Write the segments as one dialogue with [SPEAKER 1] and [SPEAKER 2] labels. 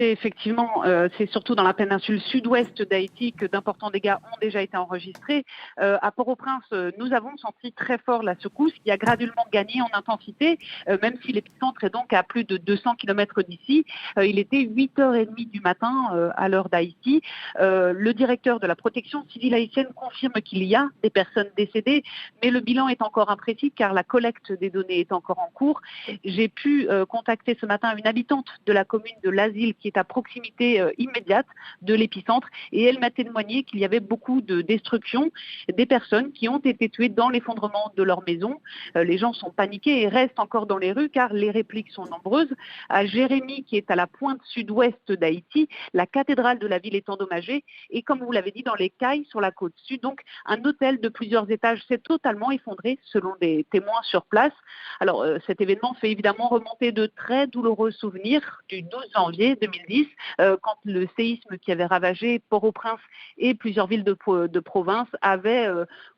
[SPEAKER 1] Et effectivement, c'est surtout dans la péninsule sud-ouest d'Haïti que d'importants dégâts ont déjà été enregistrés. À Port-au-Prince, nous avons senti très fort la secousse qui a graduellement gagné en intensité, même si l'épicentre est donc à plus de 200 km d'ici. Il était 8h30 du matin à l'heure d'Haïti. Le directeur de la protection civile haïtienne confirme qu'il y a des personnes décédées, mais le bilan est encore imprécis car la collecte des données est encore en cours. J'ai pu contacter ce matin une habitante de la commune de l'Asile qui est à proximité immédiate de l'épicentre et elle m'a témoigné qu'il y avait beaucoup de destruction, des personnes qui ont été tuées dans l'effondrement de leur maison. Les gens sont paniqués et restent encore dans les rues car les répliques sont nombreuses. À Jérémie, qui est à la pointe sud-ouest d'Haïti, la cathédrale de la ville est endommagée et comme vous l'avez dit, dans les Cayes sur la côte sud, donc un hôtel de plusieurs étages s'est totalement effondré selon des témoins sur place. Alors cet événement fait évidemment remonter de très douloureux souvenirs du 12 janvier 2010, quand le séisme qui avait ravagé Port-au-Prince et plusieurs villes de province avait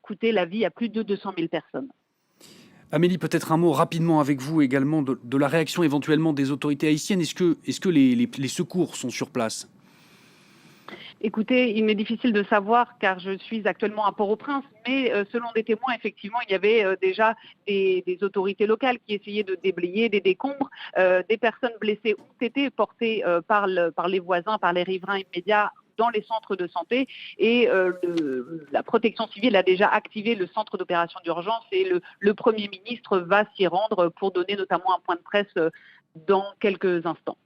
[SPEAKER 1] coûté la vie à plus de 200 000 personnes.
[SPEAKER 2] Amélie, peut-être un mot rapidement avec vous également de la réaction éventuellement des autorités haïtiennes. Est-ce que les secours sont sur place ?
[SPEAKER 1] Écoutez, il m'est difficile de savoir car je suis actuellement à Port-au-Prince, mais selon des témoins, effectivement, il y avait déjà des autorités locales qui essayaient de déblayer des décombres. Des personnes blessées ont été portées par les voisins, par les riverains immédiats dans les centres de santé et la protection civile a déjà activé le centre d'opération d'urgence et le Premier ministre va s'y rendre pour donner notamment un point de presse dans quelques instants.